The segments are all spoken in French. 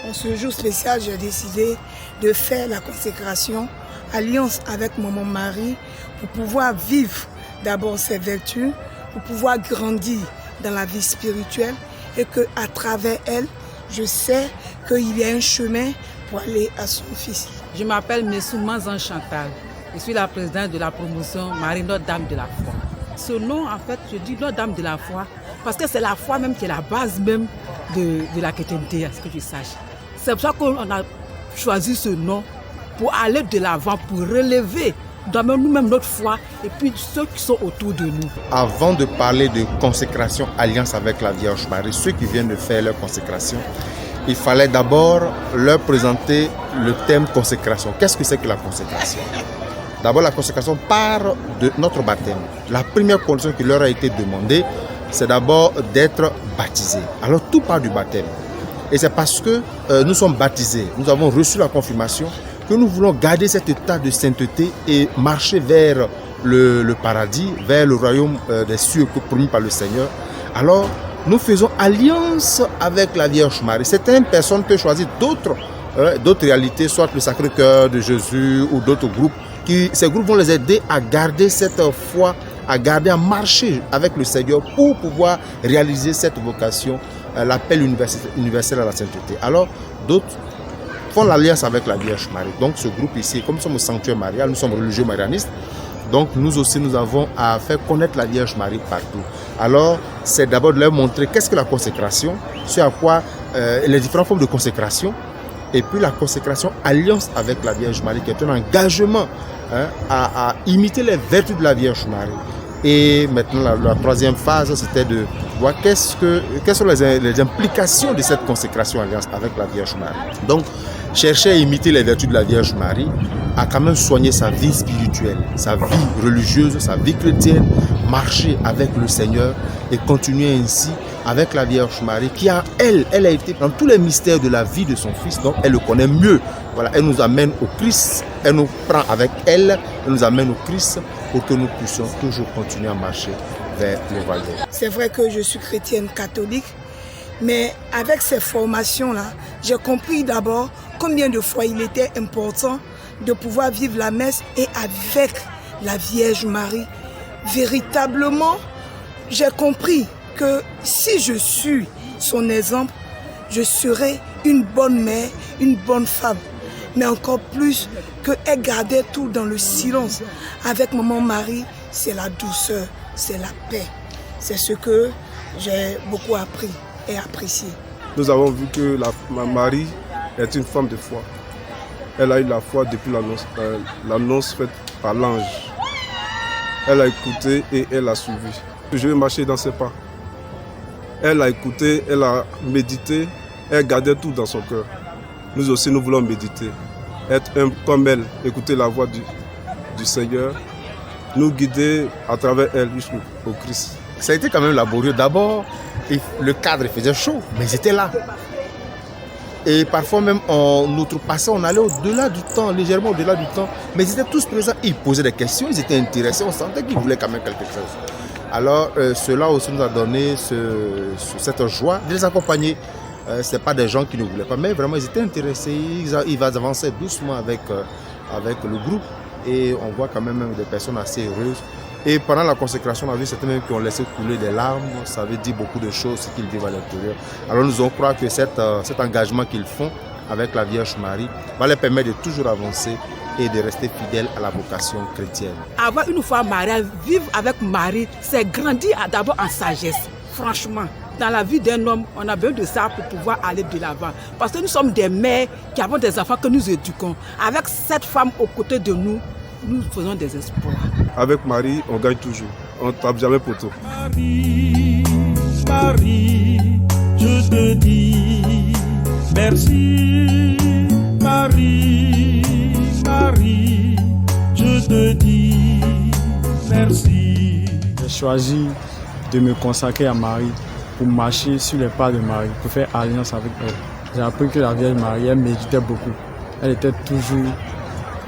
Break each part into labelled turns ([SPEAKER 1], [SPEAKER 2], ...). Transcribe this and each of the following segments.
[SPEAKER 1] En ce jour spécial, j'ai décidé de faire la consécration, alliance avec Maman Marie, pour pouvoir vivre d'abord ses vertus, pour pouvoir grandir dans la vie spirituelle et qu'à travers elle, je sais qu'il y a un chemin pour aller à son fils.
[SPEAKER 2] Je m'appelle Messou Manzan Chantal. Je suis la présidente de la promotion Marie Notre-Dame de la Foi. Ce nom, en fait, je dis Notre-Dame de la Foi parce que c'est la foi même qui est la base même de la chrétienté, à ce que je sache. C'est pour ça qu'on a choisi ce nom pour aller de l'avant, pour relever nous-mêmes notre foi et puis ceux qui sont autour de nous.
[SPEAKER 3] Avant de parler de consécration, alliance avec la Vierge Marie, ceux qui viennent de faire leur consécration, il fallait d'abord leur présenter le thème consécration. Qu'est-ce que c'est que la consécration? D'abord, la consécration part de notre baptême. La première condition qui leur a été demandée, c'est d'abord d'être baptisés. Alors tout part du baptême. Et c'est parce que nous sommes baptisés, nous avons reçu la confirmation, que nous voulons garder cet état de sainteté et marcher vers le paradis, vers le royaume des cieux promis par le Seigneur. Alors, nous faisons alliance avec la Vierge Marie. Certaines personnes peuvent choisir d'autres réalités, soit le Sacré-Cœur de Jésus ou d'autres groupes. Ces groupes vont les aider à garder cette foi, à marcher avec le Seigneur pour pouvoir réaliser cette vocation, l'appel universel à la sainteté. Alors, d'autres font l'alliance avec la Vierge Marie. Donc, ce groupe ici, comme nous sommes au sanctuaire marial, nous sommes religieux marianistes, donc nous aussi, nous avons à faire connaître la Vierge Marie partout. Alors, c'est d'abord de leur montrer qu'est-ce que la consécration, ce à quoi les différentes formes de consécration, et puis la consécration alliance avec la Vierge Marie, qui est un engagement à imiter les vertus de la Vierge Marie. Et maintenant, la troisième phase, c'était de voir quelles sont les implications de cette consécration alliance avec la Vierge Marie. Donc, chercher à imiter les vertus de la Vierge Marie, à quand même soigner sa vie spirituelle, sa vie religieuse, sa vie chrétienne, marcher avec le Seigneur et continuer ainsi avec la Vierge Marie qui elle a été dans tous les mystères de la vie de son Fils, donc elle le connaît mieux. Voilà, elle nous amène au Christ, elle nous prend avec elle nous amène au Christ pour que nous puissions toujours continuer à marcher vers le royaume.
[SPEAKER 1] C'est vrai que je suis chrétienne catholique, mais avec ces formations-là, j'ai compris d'abord combien de fois il était important de pouvoir vivre la messe et avec la Vierge Marie. Véritablement, j'ai compris que si je suis son exemple, je serai une bonne mère, une bonne femme. Mais encore plus qu'elle gardait tout dans le silence. Avec Maman Marie, c'est la douceur, c'est la paix. C'est ce que j'ai beaucoup appris et apprécié.
[SPEAKER 4] Nous avons vu que Marie est une femme de foi. Elle a eu la foi depuis l'annonce faite par l'ange. Elle a écouté et elle a suivi. Je vais marcher dans ses pas. Elle a écouté, elle a médité, elle gardait tout dans son cœur. Nous aussi, nous voulons méditer, être comme elle, écouter la voix du Seigneur, nous guider à travers elle jusqu'au Christ.
[SPEAKER 3] Ça a été quand même laborieux. D'abord, le cadre faisait chaud, mais ils étaient là. Et parfois même, on outrepassait, on allait au-delà du temps, légèrement au-delà du temps. Mais ils étaient tous présents, ils posaient des questions, ils étaient intéressés, on sentait qu'ils voulaient quand même quelque chose. Alors, cela aussi nous a donné cette joie de les accompagner. Ce n'est pas des gens qui ne voulaient pas, mais vraiment ils étaient intéressés, ils avançaient doucement avec le groupe. Et on voit quand même des personnes assez heureuses. Et pendant la consécration, on a vu certains même qui ont laissé couler des larmes. Ça veut dire beaucoup de choses, ce qu'ils vivent à l'intérieur. Alors nous allons croire que cet engagement qu'ils font avec la Vierge Marie va leur permettre de toujours avancer et de rester fidèles à la vocation chrétienne.
[SPEAKER 2] Avoir une foi mariale, vivre avec Marie, c'est grandir d'abord en sagesse. Franchement, dans la vie d'un homme, on a besoin de ça pour pouvoir aller de l'avant. Parce que nous sommes des mères qui avons des enfants que nous éduquons. Avec cette femme aux côtés de nous, nous faisons des espoirs.
[SPEAKER 4] Avec Marie, on gagne toujours. On ne tape jamais poteau.
[SPEAKER 5] Marie, Marie, je te dis merci. Marie, Marie, je te dis merci.
[SPEAKER 6] J'ai choisi de me consacrer à Marie pour marcher sur les pas de Marie, pour faire alliance avec elle. J'ai appris que la Vierge Marie, elle méditait beaucoup. Elle était toujours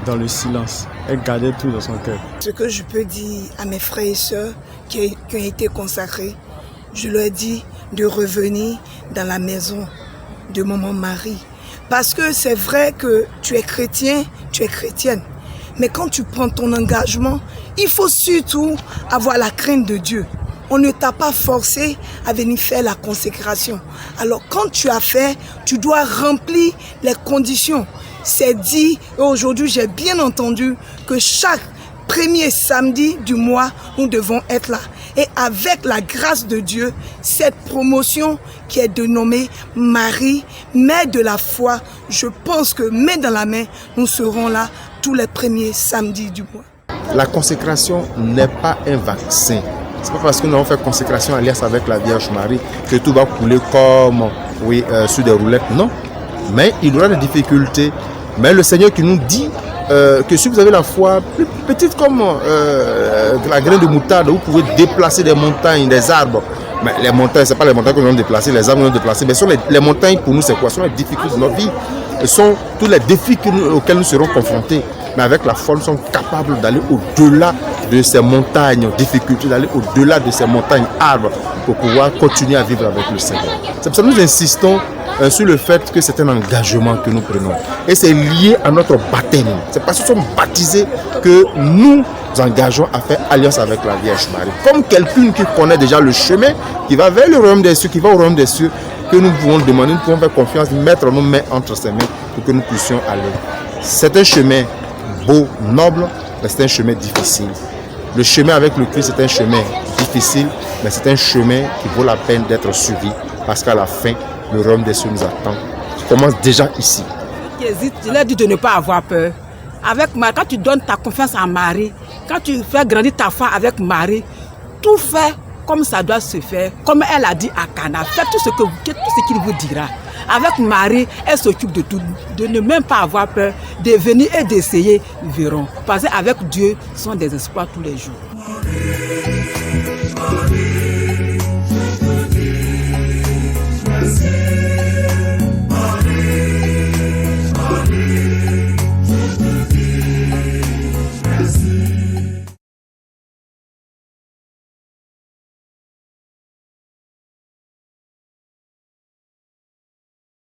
[SPEAKER 6] dans le silence. Elle gardait tout dans son cœur.
[SPEAKER 1] Ce que je peux dire à mes frères et sœurs qui ont été consacrés, je leur dis de revenir dans la maison de Maman Marie. Parce que c'est vrai que tu es chrétien, tu es chrétienne. Mais quand tu prends ton engagement, il faut surtout avoir la crainte de Dieu. On ne t'a pas forcé à venir faire la consécration. Alors quand tu as fait, tu dois remplir les conditions. C'est dit, et aujourd'hui j'ai bien entendu que chaque premier samedi du mois, nous devons être là. Et avec la grâce de Dieu, cette promotion qui est dénommée Marie, Mère de la foi, je pense que main dans la main, nous serons là tous les premiers samedis du mois.
[SPEAKER 3] La consécration n'est pas un vaccin. Ce n'est pas parce que nous avons fait consécration alliance avec la Vierge Marie que tout va couler comme sur des roulettes. Non. Mais il y aura des difficultés. Mais le Seigneur qui nous dit que si vous avez la foi plus petite comme la graine de moutarde, vous pouvez déplacer des montagnes, des arbres. Mais les montagnes, ce n'est pas les montagnes que nous allons déplacer, les arbres que nous allons déplacer, mais ce sont les montagnes pour nous, c'est quoi? Ce sont les difficultés de notre vie. Ce sont tous les défis auxquels nous serons confrontés. Mais avec la foi, nous sommes capables d'aller au-delà de ces montagnes, difficultés, d'aller au-delà de ces montagnes, arbres, pour pouvoir continuer à vivre avec le Seigneur. C'est pour ça que nous insistons sur le fait que c'est un engagement que nous prenons. Et c'est lié à notre baptême. C'est parce que nous sommes baptisés que nous engageons à faire alliance avec la Vierge Marie. Comme quelqu'un qui connaît déjà le chemin, qui va vers le royaume des cieux, qui va au royaume des cieux, que nous pouvons demander, nous pouvons faire confiance, mettre nos mains entre ses mains pour que nous puissions aller. C'est un chemin beau, noble, mais c'est un chemin difficile. Le chemin avec le Christ, c'est un chemin difficile, mais c'est un chemin qui vaut la peine d'être suivi, parce qu'à la fin, le royaume des cieux nous attend. Ça commence déjà ici.
[SPEAKER 2] Qui hésite, je leur dis de ne pas avoir peur. Avec Marie, quand tu donnes ta confiance à Marie, quand tu fais grandir ta foi avec Marie, tout fait comme ça doit se faire, comme elle a dit à Cana, faites tout ce qu'il vous dira. Avec Marie, elle s'occupe de tout, de ne même pas avoir peur, de venir et d'essayer, ils verront. Parce qu'avec Dieu, ce sont des espoirs tous les jours.